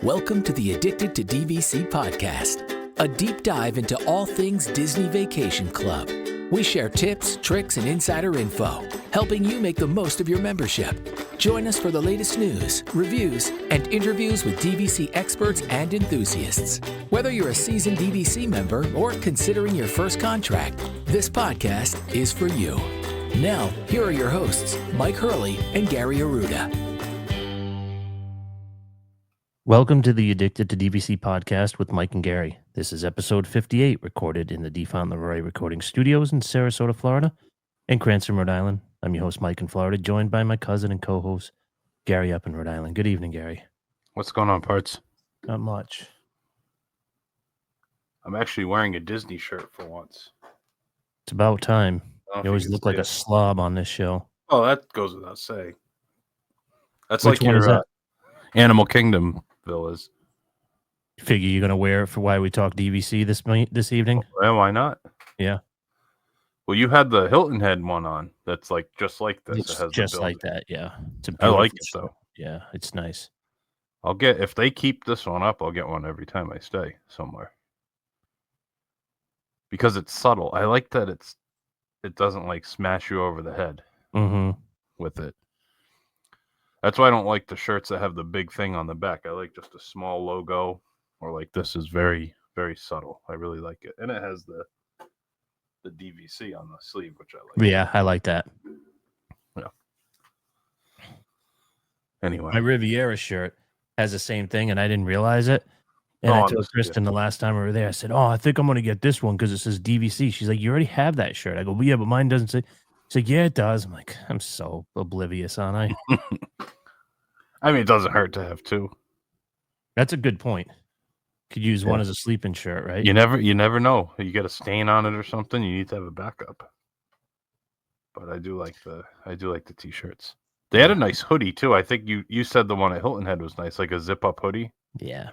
Welcome to the Addicted to DVC podcast, a deep dive into all things Disney Vacation Club. We share tips, tricks, and insider info, helping you make the most of your membership. Join us for the latest news, reviews, and interviews with DVC experts and enthusiasts. Whether you're a seasoned DVC member or considering your first contract, this podcast is for you. Now, here are your hosts, Mike Hurley and Gary Arruda. Welcome to the Addicted to DVC podcast with Mike and Gary. This is episode 58, recorded in the DeFont Leroy Recording Studios in Sarasota, Florida, and Cranston, Rhode Island. I'm your host, Mike in Florida, joined by my cousin and co-host, Gary up in Rhode Island. Good evening, Gary. What's going on, Parts? Not much. I'm actually wearing a Disney shirt for once. It's about time. You always look like a slob on this show. Oh, that goes without saying. That's Which like one your is that? Animal Kingdom villas. Figure you're going to wear it for why we talk DVC this evening? Well, why not? Yeah. Well, you had the Hilton Head one on. That's like just like this. It's it has just the like that, yeah. It's a I like it, beautiful though. shirt. Yeah, it's nice. If they keep this one up, I'll get one every time I stay somewhere. Because it's subtle. I like that it doesn't like smash you over the head with it. That's why I don't like the shirts that have the big thing on the back. I like just a small logo, or like this is very, very subtle. I really like it. And it has the DVC on the sleeve, which I like. Yeah, I like that. Yeah. Anyway. My Riviera shirt has the same thing, and I didn't realize it. And I told Kristen the last time we were there, I said, I think I'm going to get this one because it says DVC. She's like, you already have that shirt. I go, well, yeah, but mine doesn't say. She's like, yeah, it does. I'm like, I'm so oblivious, aren't I? I mean, it doesn't hurt to have two. That's a good point. Could use one as a sleeping shirt, right? You never know. You get a stain on it or something, you need to have a backup. But I do like the t-shirts. They had a nice hoodie too. I think you said the one at Hilton Head was nice, like a zip-up hoodie. Yeah.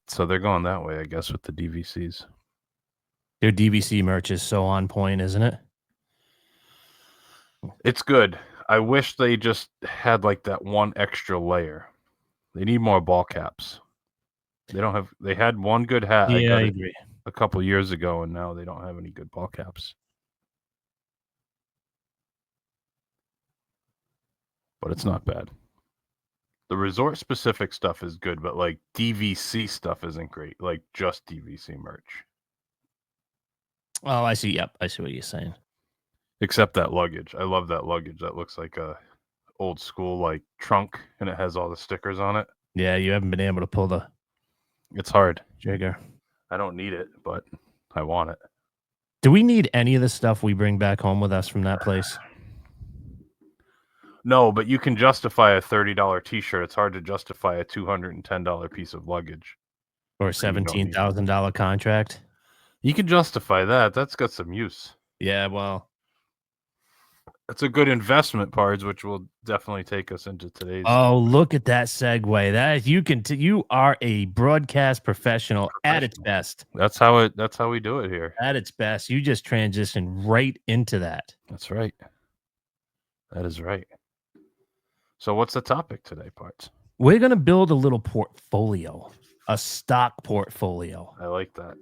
So they're going that way, I guess, with the DVCs. Their DVC merch is so on point, isn't it? It's good. I wish they just had like that one extra layer. They need more ball caps. They had one good hat. Yeah, I agree. A couple years ago, and now they don't have any good ball caps. But it's not bad. The resort specific stuff is good, but like DVC stuff isn't great. Like just DVC merch. Oh, I see. Yep, I see what you're saying. Except that luggage. I love that luggage. That looks like a old school like trunk, and it has all the stickers on it. Yeah, you haven't been able to pull the. It's hard. Trigger. I don't need it, but I want it. Do we need any of the stuff we bring back home with us from that place? No, but you can justify a $30 t-shirt. It's hard to justify a $210 piece of luggage. Or a $17,000 contract. You can justify that. That's got some use. Yeah, well. It's a good investment, Pards, which will definitely take us into today's. Oh, look at that segue! That you are a broadcast professional at its best. That's how we do it here. At its best, you just transitioned right into that. That's right. That is right. So, what's the topic today, Pards? We're gonna build a little portfolio, a stock portfolio. I like that.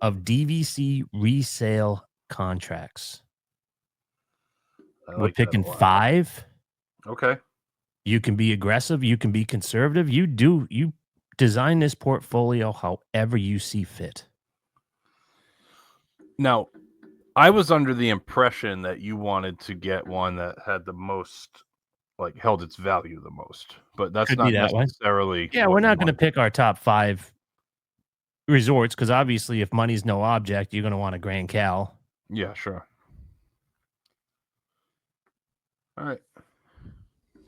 Of DVC resale contracts. We're picking 5. Okay. You can be aggressive. You can be conservative. You design this portfolio however you see fit. Now, I was under the impression that you wanted to get one that had the most, like, held its value the most. But that's not necessarily. Yeah, we're not going to pick our top 5 resorts because obviously if money's no object, you're going to want a Grand Cal. Yeah, sure. All right.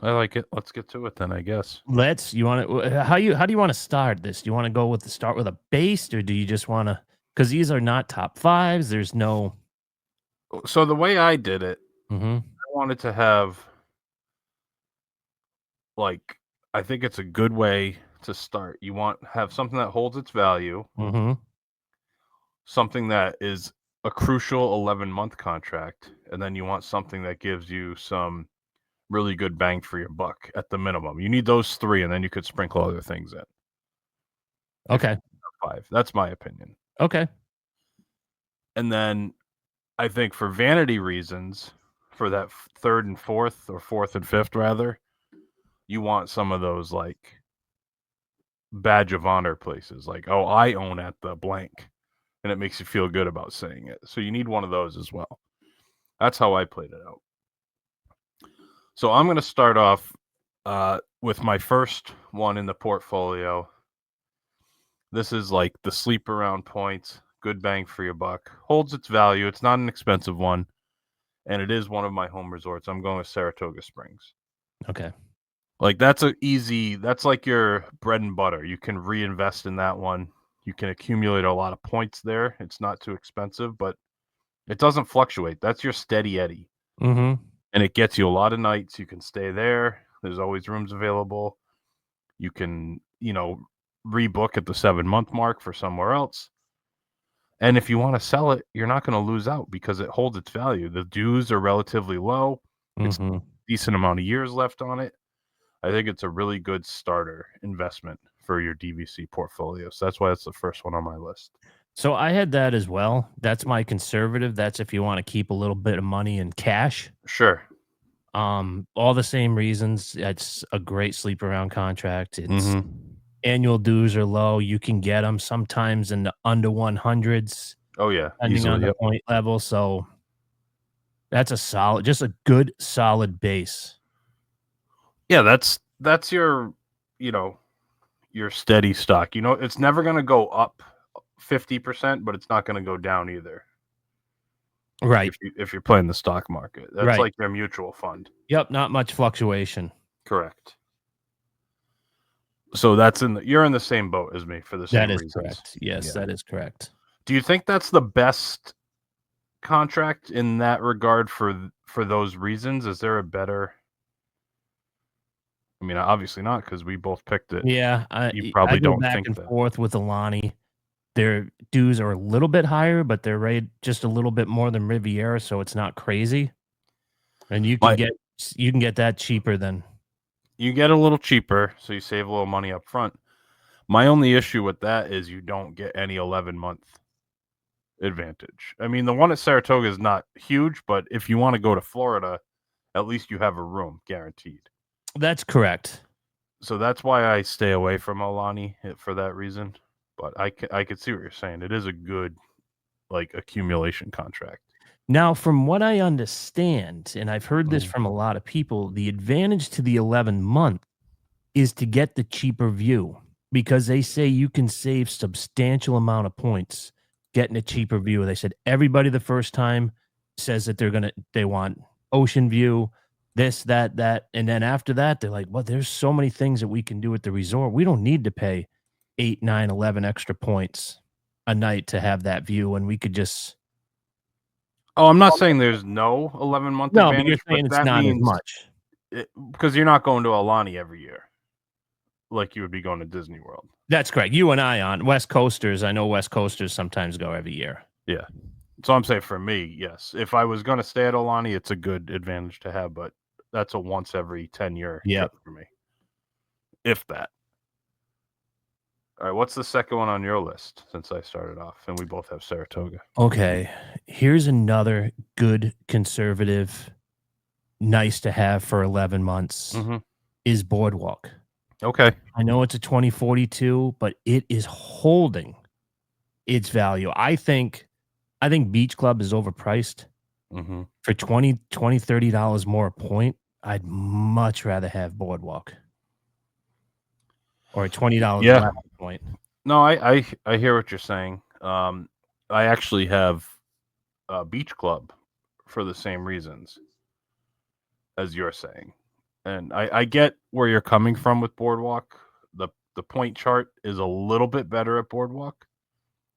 I like it. Let's get to it then, I guess. How do you want to start this? Do you want to start with a base, or do you just want to, because these are not top 5s, there's no. So the way I did it, I wanted to have, like, I think it's a good way to start. You have something that holds its value, something that is a crucial 11-month contract, and then you want something that gives you some really good bang for your buck at the minimum. You need those 3, and then you could sprinkle other things in. Okay. 5. That's my opinion. Okay. And then I think for vanity reasons, for that third and fourth, or fourth and fifth rather, you want some of those like badge of honor places, like, oh, I own at the blank, and it makes you feel good about saying it. So you need one of those as well. That's how I played it out. So I'm going to start off with my first one in the portfolio. This is like the sleep around points, good bang for your buck, holds its value. It's not an expensive one, and it is one of my home resorts. I'm going with Saratoga Springs. Okay. Like that's like your bread and butter. You can reinvest in that one. You can accumulate a lot of points there. It's not too expensive, but it doesn't fluctuate. That's your steady Eddie. Mm-hmm. And it gets you a lot of nights. You can stay there. There's always rooms available. You can, rebook at the 7-month mark for somewhere else. And if you want to sell it, you're not going to lose out because it holds its value. The dues are relatively low. It's Mm-hmm. a decent amount of years left on it. I think it's a really good starter investment for your DVC portfolio. So that's why it's the first one on my list. So I had that as well. That's my conservative. That's if you want to keep a little bit of money in cash. Sure. All the same reasons. It's a great sleep around contract. It's Mm-hmm. annual dues are low. You can get them sometimes in the under 100s, Oh, yeah. depending on Easily. the Yep. point level. So that's just a good solid base. Yeah, that's your, your steady stock. It's never going to go up 50%, but it's not going to go down either. Right. If you're playing the stock market, that's Right. like your mutual fund. Yep. Not much fluctuation. Correct. So you're in the same boat as me for the That same is reasons. correct. Yes, Yeah. that is correct. Do you think that's the best contract in that regard for those reasons? Is there a better? I mean, obviously not, because we both picked it. Yeah, You I probably go don't back think and that. forth with Alani. Their dues are a little bit higher, but they're rated just a little bit more than Riviera, so it's not crazy. And you can My, get that cheaper than you get a little cheaper, so you save a little money up front. My only issue with that is you don't get any 11-month advantage. I mean, the one at Saratoga is not huge, but if you want to go to Florida, at least you have a room guaranteed. That's correct. So that's why I stay away from Alani for that reason. But I could see what you're saying. It is a good like accumulation contract. Now, from what I understand, and I've heard this Mhm. from a lot of people, the advantage to the 11-month is to get the cheaper view because they say you can save substantial amount of points getting a cheaper view. They said everybody the first time says that they want ocean view, this, that, and then after that, they're like, well, there's so many things that we can do at the resort. We don't need to pay 8, 9, 11 extra points a night to have that view, and we could just Oh, I'm not saying there's no 11-month no, but you're advantage, but saying it's that not as means much. because you're not going to Alani every year like you would be going to Disney World. That's correct. You and I on West Coasters. I know West Coasters sometimes go every year. Yeah. So I'm saying for me, yes. If I was going to stay at Alani, it's a good advantage to have, but that's a once every 10-year Yep. trip for me. If that. All right, what's the second one on your list since I started off and we both have Saratoga? Okay, here's another good conservative, nice to have for 11 months Mm-hmm. is Boardwalk. Okay. I know it's a 2042, but it is holding its value. I think Beach Club is overpriced. Mm-hmm. For $30 more a point, I'd much rather have Boardwalk. Or $20 Yeah. less a point. No, I hear what you're saying. I actually have Beach Club for the same reasons as you're saying. And I get where you're coming from with Boardwalk. The point chart is a little bit better at Boardwalk.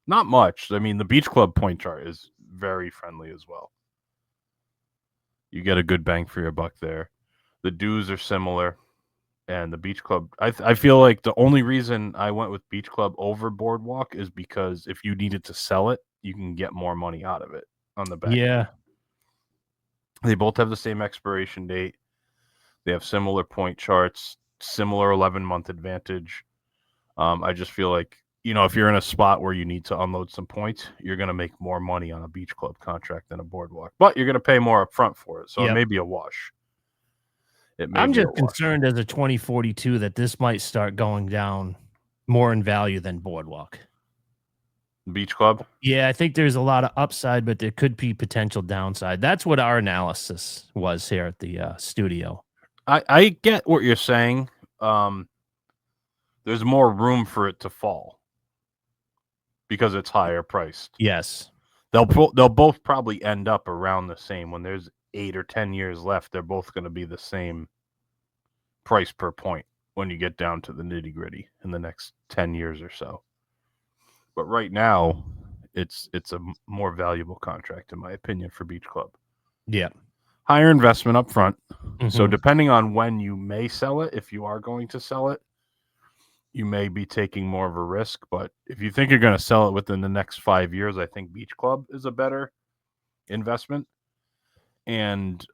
Not much. I mean, the Beach Club point chart is very friendly as well. You get a good bang for your buck there. The dues are similar, and the Beach Club. I feel like the only reason I went with Beach Club over Boardwalk is because if you needed to sell it, you can get more money out of it on the back. Yeah. They both have the same expiration date. They have similar point charts, similar 11-month advantage. I just feel like if you're in a spot where you need to unload some points, you're going to make more money on a beach club contract than a boardwalk, but you're going to pay more upfront for it. So it may be a wash. I'm just concerned as a 2042 that this might start going down more in value than boardwalk. Beach club? Yeah, I think there's a lot of upside, but there could be potential downside. That's what our analysis was here at the studio. I get what you're saying. There's more room for it to fall because it's higher priced. Yes. They'll both probably end up around the same. When there's 8 or 10 years left, they're both going to be the same price per point when you get down to the nitty-gritty in the next 10 years or so. But right now, it's a more valuable contract, in my opinion, for Beach Club. Yeah. Higher investment up front. Mm-hmm. So depending on when you may sell it, if you are going to sell it, you may be taking more of a risk. But if you think you're going to sell it within the next 5 years, I think Beach Club is a better investment. And, if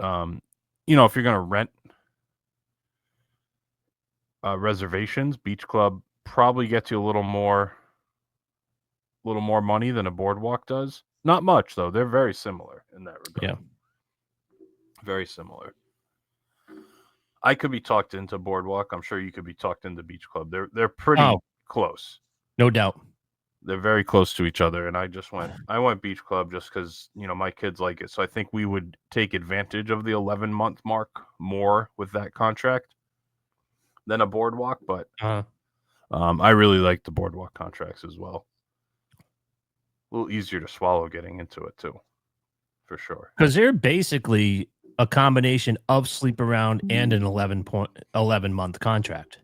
you're going to rent reservations, Beach Club probably gets you a little more money than a boardwalk does. Not much, though. They're very similar in that regard. Yeah. Very similar. I could be talked into boardwalk. I'm sure you could be talked into Beach Club. They're pretty close. No doubt. They're very close to each other. And I went Beach Club just because, my kids like it. So I think we would take advantage of the 11-month mark more with that contract than a boardwalk. But I really like the boardwalk contracts as well. A little easier to swallow getting into it too, for sure. Because they're basically a combination of sleep around and an 11-month contract.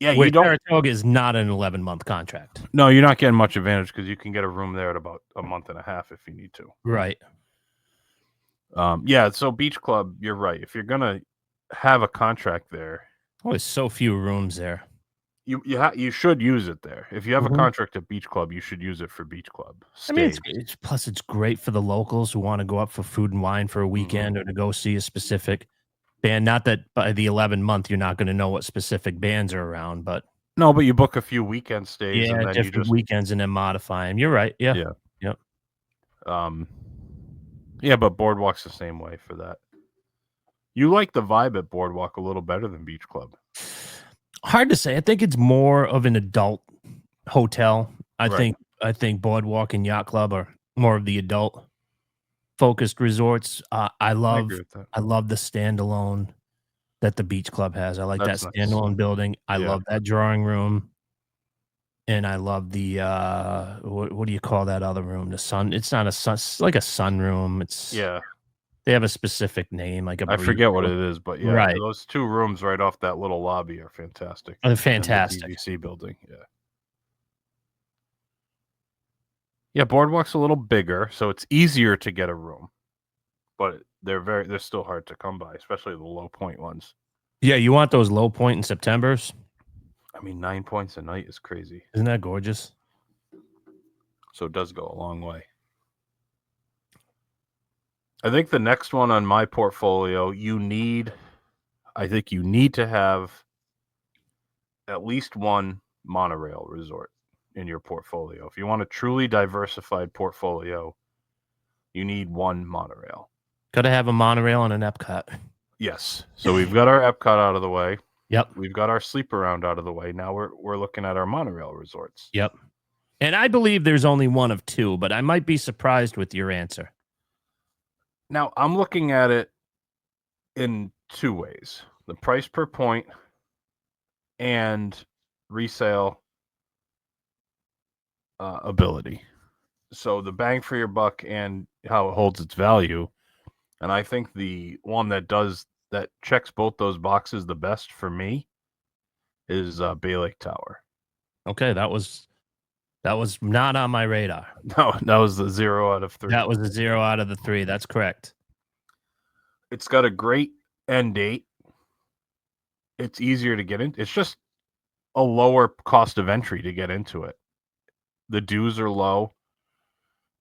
Yeah, Saratoga is not an 11-month contract. No, you're not getting much advantage because you can get a room there at about a month and a half if you need to. Right. So Beach Club, you're right. If you're gonna have a contract there, there's so few rooms there. You should use it there. If you have a contract at Beach Club, you should use it for Beach Club. It's great for the locals who want to go up for food and wine for a weekend or to go see a specific band. Not that by the 11th month you're not going to know what specific bands are around, but no, but you book a few weekend stays and then different weekends and then modify them. You're right. Yeah. Yep. But Boardwalk's the same way for that. You like the vibe at Boardwalk a little better than Beach Club. Hard to say. I think it's more of an adult hotel. I think Boardwalk and Yacht Club are more of the adult focused resorts. I love the standalone that the Beach Club has. I like that standalone building. I love that drawing room. And I love the what do you call that other room? The sun. It's not a sun. It's like a sunroom. They have a specific name, like I forget what it is, but those two rooms right off that little lobby are fantastic. They're fantastic. The DVC building, yeah. Boardwalk's a little bigger, so it's easier to get a room, but they're still hard to come by, especially the low point ones. Yeah, you want those low point in Septembers? I mean, 9 points a night is crazy. Isn't that gorgeous? So it does go a long way. I think the next one on my portfolio, you need to have at least one monorail resort in your portfolio. If you want a truly diversified portfolio, you need one monorail. Got to have a monorail and an Epcot. Yes. So we've got our Epcot out of the way. Yep. We've got our sleep around out of the way. Now we're looking at our monorail resorts. Yep. And I believe there's only one of two, but I might be surprised with your answer. Now, I'm looking at it in two ways. The price per point and resale ability. So the bang for your buck and how it holds its value. And I think the one that checks both those boxes the best for me is Bay Lake Tower. Okay, that was not on my radar. No, that was the 0 out of 3. That was a 0 out of the 3. That's correct. It's got a great end date. It's easier to get in. It's just a lower cost of entry to get into it. The dues are low.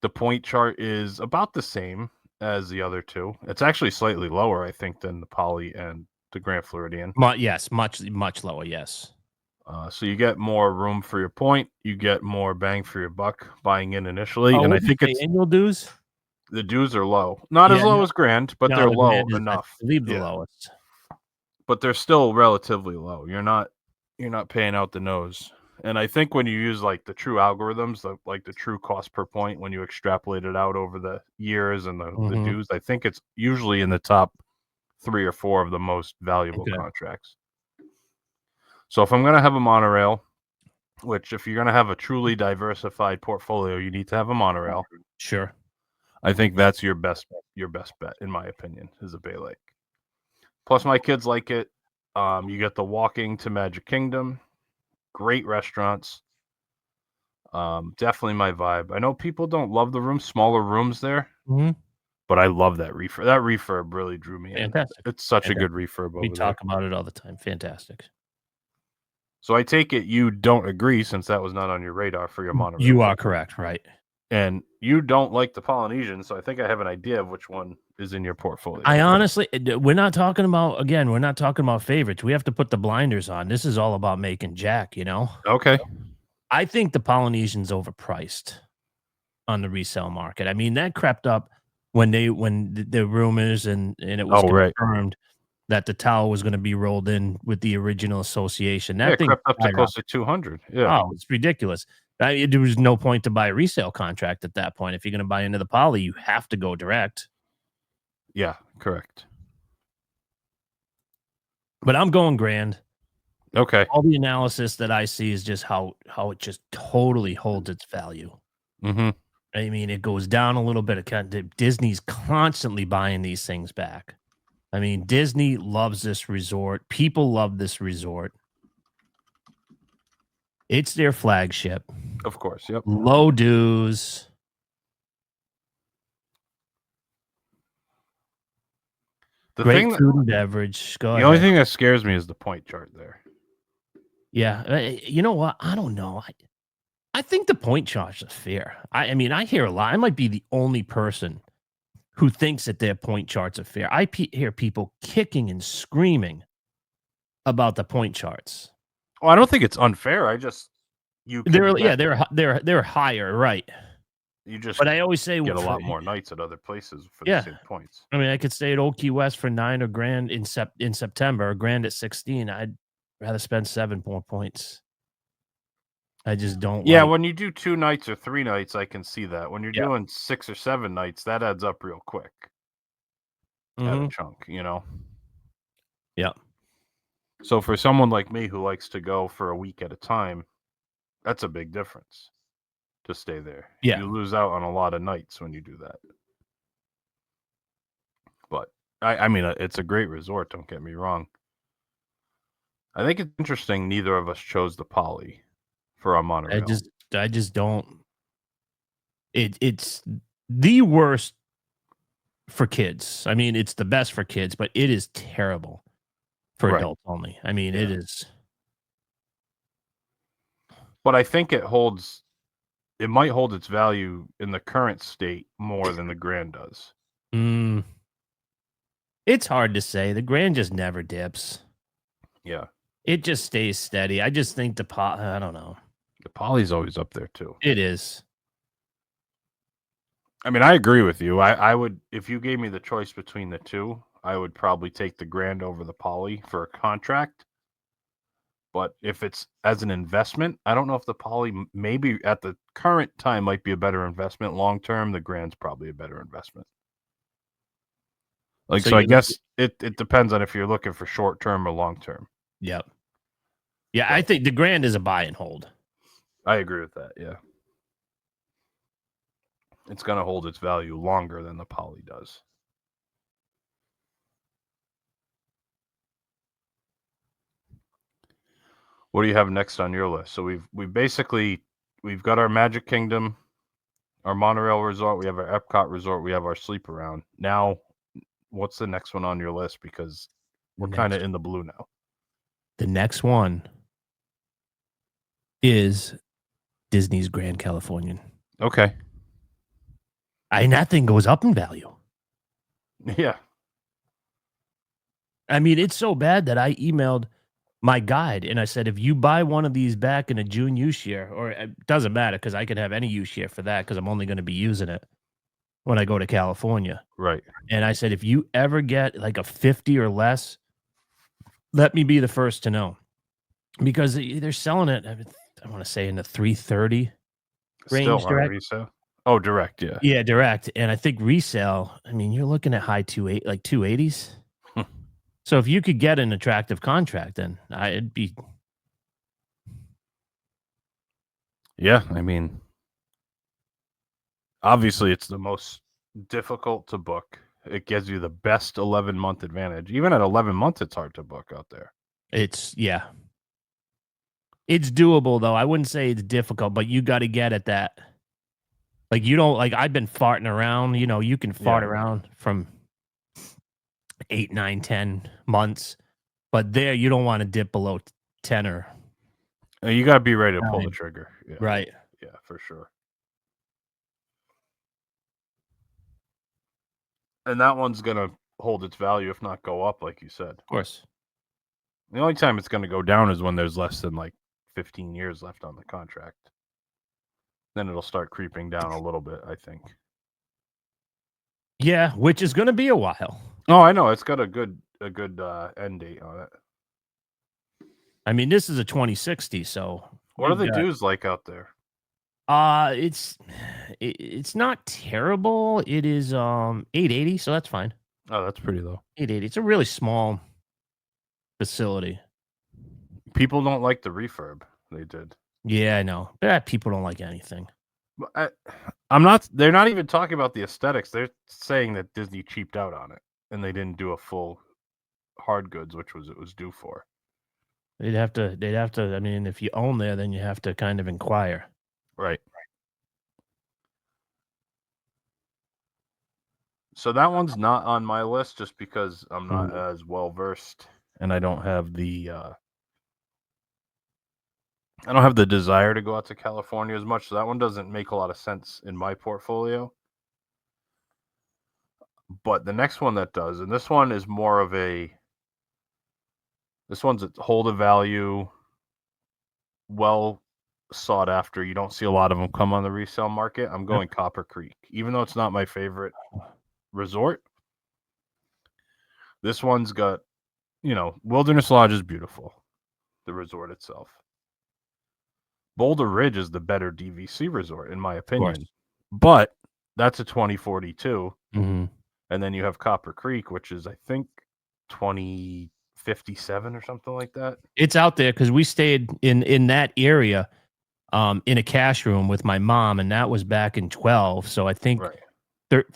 The point chart is about the same as the other two. It's actually slightly lower, I think, than the Poly and the Grand Floridian. Yes, much lower, yes. So you get more room for your point. You get more bang for your buck buying in initially. Oh, And I what do you think pay, annual dues? the dues are low. Not as Yeah, low as Grand, but no, they're the low Grand is, I enough. believe, the Yeah. lowest. But they're still relatively low. You're not paying out the nose. And I think when you use like the true algorithms, like the true cost per point, when you extrapolate it out over the years and the dues, I think it's usually in the top 3 or 4 of the most valuable contracts. So if I'm going to have a monorail, which if you're going to have a truly diversified portfolio, you need to have a monorail. Sure. I think that's your best bet, in my opinion, is a Bay Lake. Plus, my kids like it. You get the walking to Magic Kingdom, great restaurants. Definitely my vibe. I know people don't love the smaller rooms there, but I love that refurb. That refurb really drew me in. It's such a good refurb over there. We talk about it all the time. Fantastic. So I take it you don't agree, since that was not on your radar for your monorail. You are correct, right? And you don't like the Polynesian, so I think I have an idea of which one is in your portfolio. I honestly, we're not talking about favorites. We have to put the blinders on. This is all about making jack, Okay. I think the Polynesian's overpriced on the resale market. I mean, that crept up when the rumors and it was confirmed that the tower was going to be rolled in with the original association. That thing crept up to close to 200. Yeah. Oh, it's ridiculous. There was no point to buy a resale contract at that point. If you're going to buy into the poly, you have to go direct. Yeah, correct. But I'm going Grand. Okay. All the analysis that I see is just how it just totally holds its value. Mm-hmm. I mean, it goes down a little bit. Disney's constantly buying these things back. I mean, Disney loves this resort. People love this resort. It's their flagship. Of course, yep. Low dues. Great food and beverage. The only thing that scares me is the point chart there. Yeah. You know what? I don't know. I think the point charts are fair. I mean, I hear a lot. I might be the only person who thinks that their point charts are fair. I hear people kicking and screaming about the point charts. Well, I don't think it's unfair. They're higher, right? But I always say get a lot more nights at other places for the same points. I mean, I could stay at Old Key West for 9 or Grand in September, or Grand at 16. I'd rather spend 7 more points. I just don't. Yeah, when you do 2 nights or 3 nights, I can see that. When you're doing 6 or 7 nights, that adds up real quick. At a chunk, Yeah. So for someone like me who likes to go for a week at a time, that's a big difference to stay there. Yeah. You lose out on a lot of nights when you do that. But I mean, it's a great resort. Don't get me wrong. I think it's interesting. Neither of us chose the poly for our monorail. I just don't. It's the worst for kids. I mean, it's the best for kids, but it is terrible for adults only. I mean, it is. But I think it might hold its value in the current state more than the Grand does. It's hard to say. The Grand just never dips. Yeah. It just stays steady. I just think I don't know. The poly's always up there too. It is. I mean, I agree with you. I would, if you gave me the choice between the two, I would probably take the Grand over the poly for a contract. But if it's as an investment, I don't know if the poly maybe at the current time might be a better investment. Long term, the Grand's probably a better investment. So I guess it depends on if you're looking for short term or long term. Yep. Yeah, I think the Grand is a buy and hold. I agree with that, yeah. It's going to hold its value longer than the poly does. What do you have next on your list? So we've got our Magic Kingdom, our monorail resort, we have our Epcot resort, we have our sleep around. Now, what's the next one on your list? Because we're kind of in the blue now. The next one is Disney's Grand Californian. Okay. And that thing goes up in value. Yeah. I mean, it's so bad that I emailed my guide. And I said, if you buy one of these back in a June use year, or it doesn't matter because I could have any use year for that because I'm only going to be using it when I go to California. Right. And I said, if you ever get like a 50 or less, let me be the first to know because they're selling it. I want to say in the 330 range Still on direct. resale? Oh, direct, yeah. Yeah, direct. And I think resale, I mean, you're looking at high 28, like 280s. So if you could get an attractive contract, then it'd be. Yeah, I mean, obviously it's the most difficult to book. It gives you the best 11-month advantage. Even at 11 months, it's hard to book out there. It's doable though. I wouldn't say it's difficult, but you got to get at that. Like you don't like. I've been farting around. You know, you can fart around from 8, 9, 10 months, but there you don't want to dip below 10 or. You got to be ready to pull the trigger. Yeah. Right. Yeah, for sure. And that one's going to hold its value, if not go up, like you said. Of course. The only time it's going to go down is when there's less than like 15 years left on the contract. Then it'll start creeping down a little bit, I think. Yeah, which is going to be a while. Oh, I know. It's got a good end date on it. I mean, this is a 2060, so what are the dues like out there? It's not terrible. It is 880, so that's fine. Oh, that's pretty low. 880. It's a really small facility. People don't like the refurb. They did. Yeah, I know. People don't like anything. I'm not. They're not even talking about the aesthetics. They're saying that Disney cheaped out on it, and they didn't do a full hard goods, which it was due for. They'd have to. I mean, if you own there, then you have to kind of inquire. Right. So that one's not on my list just because I'm not as well versed, and I don't have the desire to go out to California as much. So that one doesn't make a lot of sense in my portfolio. But the next one that does, and this one is more of this one's a hold of value, well sought after. You don't see a lot of them come on the resale market. I'm going Copper Creek, even though it's not my favorite resort. This one's got, Wilderness Lodge is beautiful, the resort itself. Boulder Ridge is the better DVC resort, in my opinion. But that's a 2042. Mm-hmm. And then you have Copper Creek, which is, I think, 2057 or something like that. It's out there because we stayed in that area in a cash room with my mom, and that was back in 12. So I think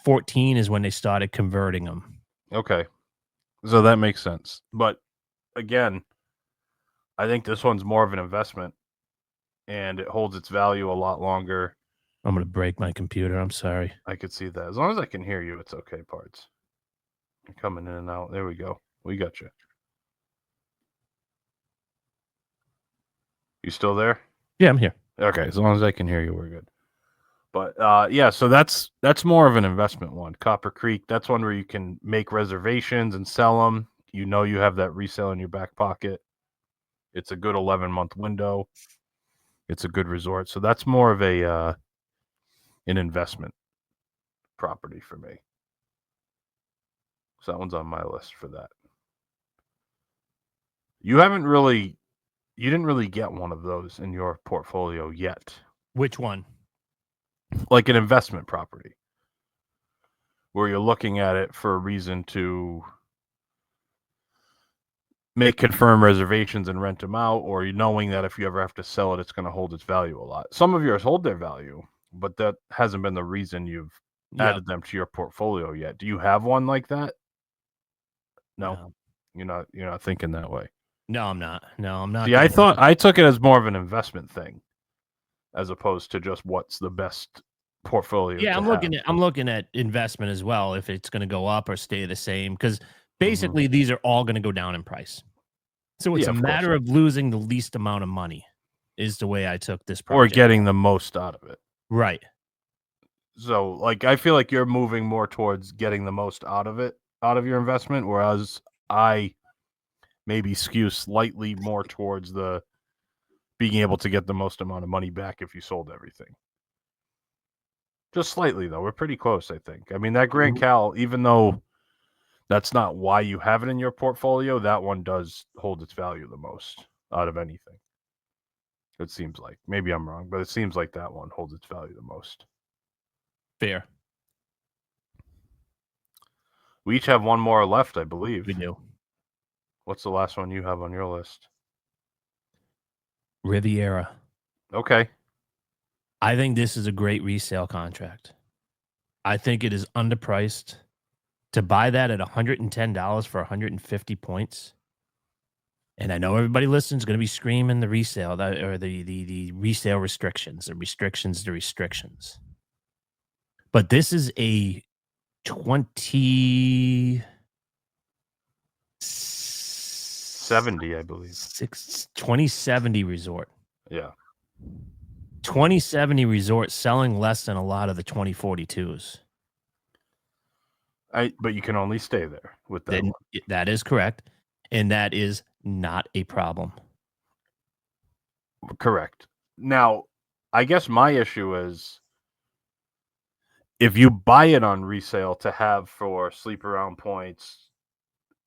14 is when they started converting them. Okay. So that makes sense. But again, I think this one's more of an investment, and it holds its value a lot longer. I'm going to break my computer. I'm sorry. I could see that. As long as I can hear you, it's okay, Parts. You're coming in and out. There we go. We got you. You still there? Yeah, I'm here. Okay, as long as I can hear you, we're good. But yeah, so that's more of an investment one. Copper Creek, that's one where you can make reservations and sell them. You have that resale in your back pocket. It's a good 11-month window. It's a good resort. So that's more of an investment property for me. So that one's on my list for that. You didn't really get one of those in your portfolio yet. Which one? Like an investment property where you're looking at it for a reason to make confirmed reservations and rent them out, or knowing that if you ever have to sell it, it's going to hold its value a lot. Some of yours hold their value, but that hasn't been the reason you've added them to your portfolio yet. Do you have one like that? No. You're not thinking that way. No, I'm not. See, I took it as more of an investment thing, as opposed to just what's the best portfolio. Yeah, I'm looking at investment as well. If it's going to go up or stay the same, because basically these are all going to go down in price. So it's a matter of losing the least amount of money, is the way I took this project. Or getting the most out of it. Right. So, like, I feel like you're moving more towards getting the most out of it, out of your investment, whereas I maybe skew slightly more towards the being able to get the most amount of money back if you sold everything. Just slightly, though. We're pretty close, I think. I mean, that Grand Cal, even though that's not why you have it in your portfolio, that one does hold its value the most out of anything. It seems like. Maybe I'm wrong, but it seems like that one holds its value the most. Fair. We each have one more left, I believe. We do. What's the last one you have on your list? Riviera. Okay. I think this is a great resale contract. I think it is underpriced. To buy that at $110 for 150 points. And I know everybody listening is going to be screaming the resale or the resale restrictions, the restrictions. But this is a 70, I believe. 2070 resort. Yeah. 2070 resort selling less than a lot of the 2042s. But you can only stay there with that one. That is correct. And that is not a problem. Correct. Now, I guess my issue is if you buy it on resale to have for sleep around points,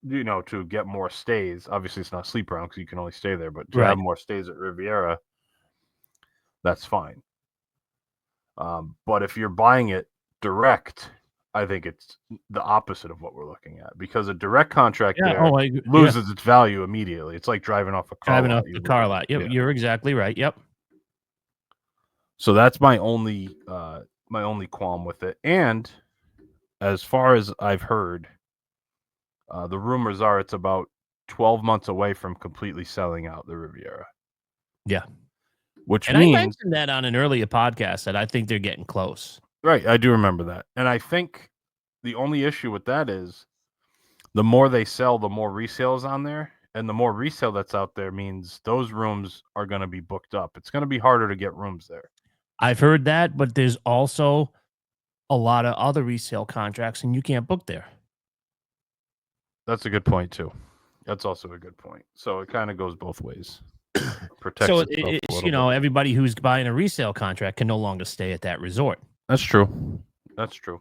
to get more stays. Obviously, it's not sleep around because you can only stay there, but to have more stays at Riviera, that's fine. But if you're buying it direct, I think it's the opposite of what we're looking at because a direct contract loses its value immediately. It's like driving off a car lot. The car lot. Yep, you're exactly right. Yep. So that's my only qualm with it. And as far as I've heard, the rumors are it's about 12 months away from completely selling out the Riviera. Yeah. I mentioned that on an earlier podcast that I think they're getting close. Right, I do remember that. And I think the only issue with that is the more they sell, the more resale is on there. And the more resale that's out there means those rooms are going to be booked up. It's going to be harder to get rooms there. I've heard that, but there's also a lot of other resale contracts and you can't book there. That's a good point, too. That's also a good point. So it kind of goes both ways. So it's, everybody who's buying a resale contract can no longer stay at that resort. That's true. That's true.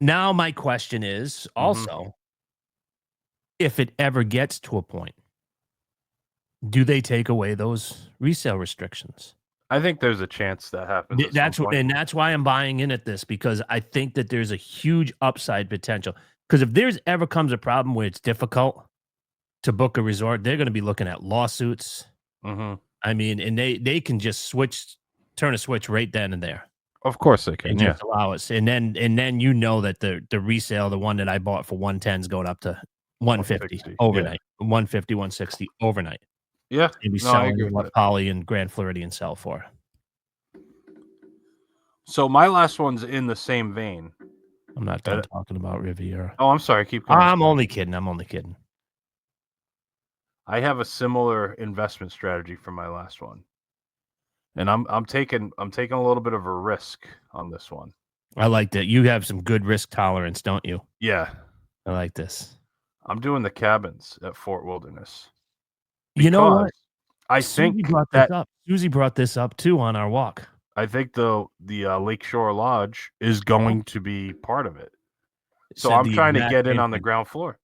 Now my question is also, if it ever gets to a point, do they take away those resale restrictions? I think there's a chance that happens. That's why I'm buying in at this, because I think that there's a huge upside potential. Because if there's ever comes a problem where it's difficult to book a resort, they're going to be looking at lawsuits. I mean, and they can just turn a switch right then and there. Of course they can. And just allow us. And then that the resale, the one that I bought for 110 is going up to 150 overnight. 150, 160 overnight. Yeah. Maybe selling what Poly and Grand Floridian sell for. So my last one's in the same vein. I'm not done talking about Riviera. Oh, I'm sorry. Keep going. I'm only kidding. I have a similar investment strategy for my last one. And I'm taking a little bit of a risk on this one. I like that. You have some good risk tolerance, don't you? Yeah. I like this. I'm doing the cabins at Fort Wilderness. You know what? I think that Susie brought this up too on our walk. I think the Lakeshore Lodge is going to be part of it. So I'm trying to get in on the ground floor.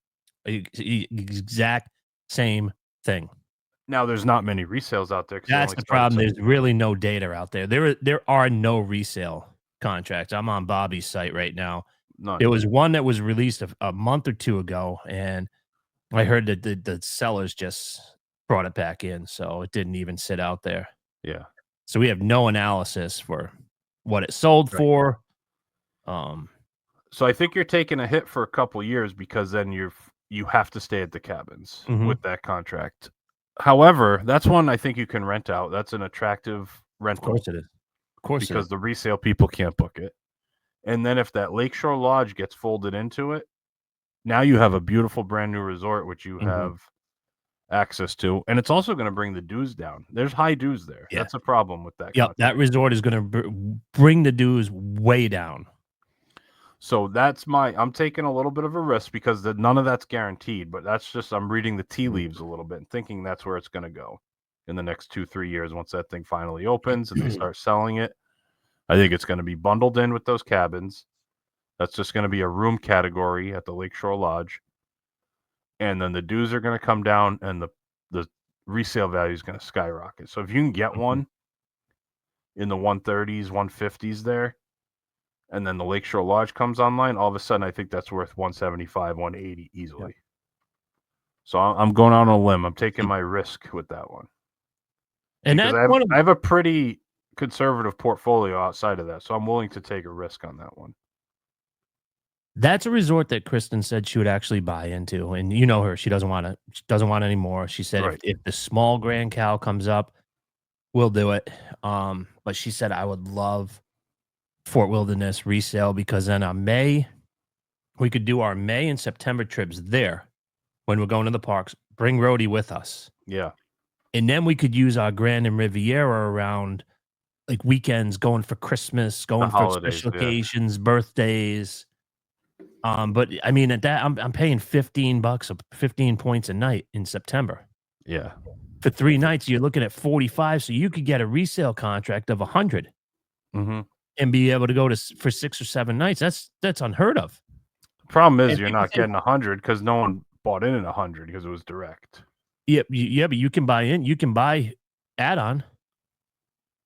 Exact same thing. Now there's not many resales out there. That's the problem. There's really no data out there. There are no resale contracts. I'm on Bobby's site right now. None. There was one that was released a month or two ago, and I heard that the sellers just brought it back in, so it didn't even sit out there. Yeah. So we have no analysis for what it sold for. So I think you're taking a hit for a couple years because then you have to stay at the cabins with that contract. However, that's one I think you can rent out. That's an attractive rental. Of course it is. Of course, because the resale people can't book it. And then if that Lakeshore Lodge gets folded into it, now you have a beautiful brand new resort which you have access to, and it's also going to bring the dues down. There's high dues there. Yeah. That's a problem with that. Yep, that resort is going to bring the dues way down. So I'm taking a little bit of a risk because none of that's guaranteed, but that's just, I'm reading the tea leaves a little bit and thinking that's where it's going to go in the next 2-3 years once that thing finally opens and they start selling it. I think it's going to be bundled in with those cabins. That's just going to be a room category at the Lakeshore Lodge. And then the dues are going to come down and the resale value is going to skyrocket. So if you can get one in the 130s, 150s there, and then the Lakeshore Lodge comes online, all of a sudden I think that's worth 175, 180 easily. Yeah. So I'm going out on a limb. I'm taking my risk with that one. And because I have a pretty conservative portfolio outside of that, so I'm willing to take a risk on that one. That's a resort that Kristen said she would actually buy into, and you know her; she doesn't want any more. She said Right. if the small Grand Cal comes up, we'll do it. But she said I would love Fort Wilderness resale because then on May we could do our May and September trips there when we're going to the parks. Bring Rhodey with us. Yeah. And then we could use our Grand and Riviera around like weekends, going for Christmas, going for special occasions, birthdays. But I mean, at that, I'm paying $15, 15 points a night in September. Yeah. For 3 nights, you're looking at 45. So you could get a resale contract of 100 and be able to go for 6 or 7 nights. That's unheard of. The problem is you're not getting 100 because no one bought in at 100 because it was direct. Yeah, but you can buy in. You can buy add-on.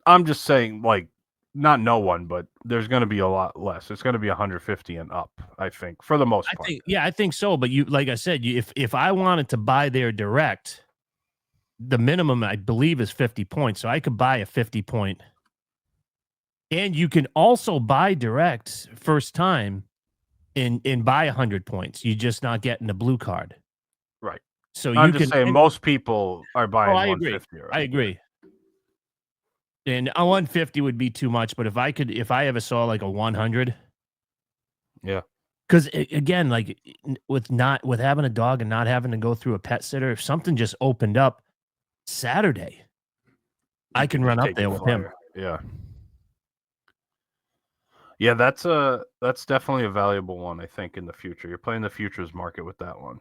I'm just saying, like, not no one, but there's going to be a lot less. It's going to be 150 and up, I think, for the most part. I think so. But like I said, if I wanted to buy there direct, the minimum I believe is 50 points. So I could buy a 50 point. And you can also buy direct first time and buy 100 points. You're just not getting the blue card. Right. So I'm just saying most people are buying 150. I agree. And a 150 would be too much, but if I ever saw like a 100, yeah. Because again, like with having a dog and not having to go through a pet sitter, if something just opened up Saturday, I can run up there with him. Yeah. Yeah, that's definitely a valuable one, I think, in the future. You're playing the futures market with that one.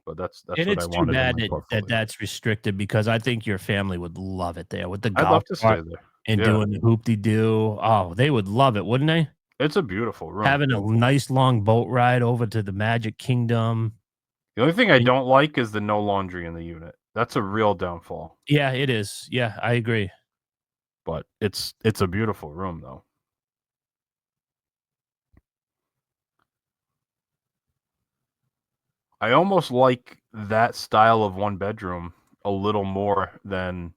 But that's and what it's I wanted. Too bad that's restricted because I think your family would love it there with the golf I'd love to stay there and doing the hoop-de-doo. Oh, they would love it, wouldn't they? It's a beautiful room. Having a nice long boat ride over to the Magic Kingdom. The only thing I don't like is the no laundry in the unit. That's a real downfall. Yeah, it is. Yeah, I agree. But it's a beautiful room, though. I almost like that style of one bedroom a little more than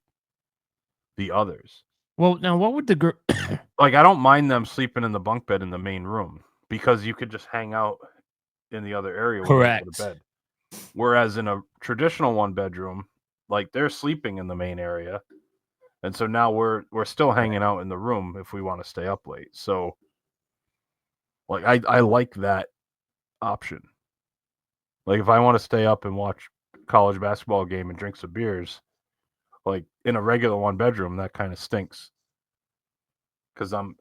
the others. Well, now what would the like? I don't mind them sleeping in the bunk bed in the main room because you could just hang out in the other area when they go to bed. Whereas in a traditional one bedroom, like they're sleeping in the main area, and so now we're still hanging out in the room if we want to stay up late. So, like I like that option. Like if I want to stay up and watch college basketball game and drink some beers, like in a regular one bedroom, that kind of stinks. Because I'm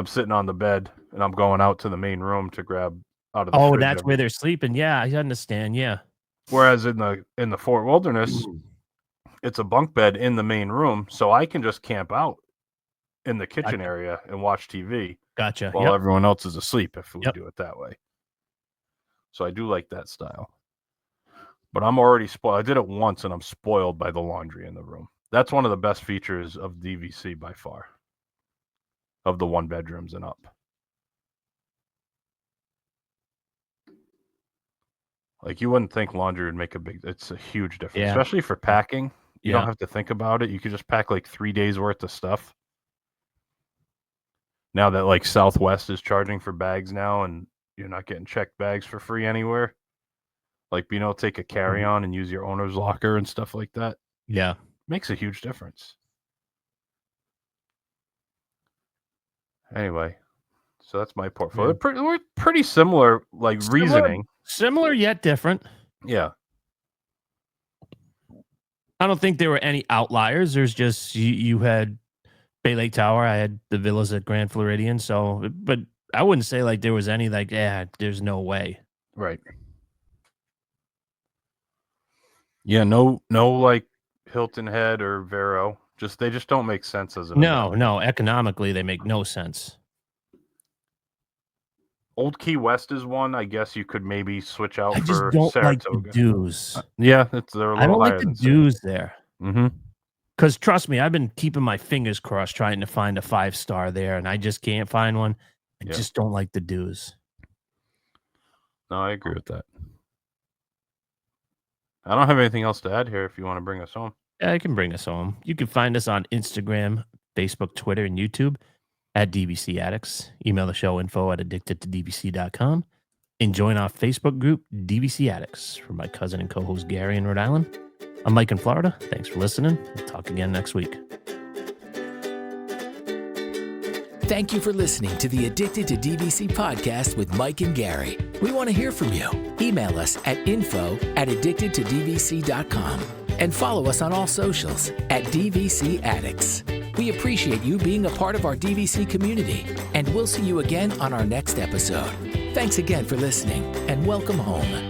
sitting on the bed and I'm going out to the main room to grab out of the fridge. That's where they're sleeping. Yeah, I understand. Yeah. Whereas in the Fort Wilderness, it's a bunk bed in the main room, so I can just camp out in the kitchen area and watch TV. Gotcha. While everyone else is asleep if we do it that way. So I do like that style. But I'm already spoiled. I did it once and I'm spoiled by the laundry in the room. That's one of the best features of DVC by far. Of the one bedrooms and up. Like you wouldn't think laundry would make it's a huge difference, especially for packing. You don't have to think about it. You could just pack like 3 days worth of stuff. Now that like Southwest is charging for bags now and you're not getting checked bags for free anywhere. Like being able to take a carry-on and use your owner's locker and stuff like that. Yeah. Makes a huge difference. Anyway, so that's my portfolio. Yeah. We're pretty similar, reasoning. Similar yet different. Yeah. I don't think there were any outliers. There's just you had Bay Lake Tower. I had the villas at Grand Floridian. So, but I wouldn't say like there was any like, yeah, there's no way. Right. Yeah, no like Hilton Head or Vero. They just don't make sense as an investment. No, economically they make no sense. Old Key West is one. I guess you could maybe switch out I just for don't Saratoga. like the dues. Yeah, they're a little I don't higher like the than dues there. Mm-hmm. Because trust me, I've been keeping my fingers crossed trying to find a 5-star there, and I just can't find one. I just don't like the dues. No, I agree with that. I don't have anything else to add here if you want to bring us home. Yeah, I can bring us home. You can find us on Instagram, Facebook, Twitter, and YouTube at DVC Addicts. Email the show info@addictedtodvc.com. And join our Facebook group, DVC Addicts. From my cousin and co-host Gary in Rhode Island, I'm Mike in Florida. Thanks for listening. We'll talk again next week. Thank you for listening to the Addicted to DVC podcast with Mike and Gary. We want to hear from you. Email us at info@addictedtodvc.com and follow us on all socials at DVC Addicts. We appreciate you being a part of our DVC community, and we'll see you again on our next episode. Thanks again for listening, and welcome home.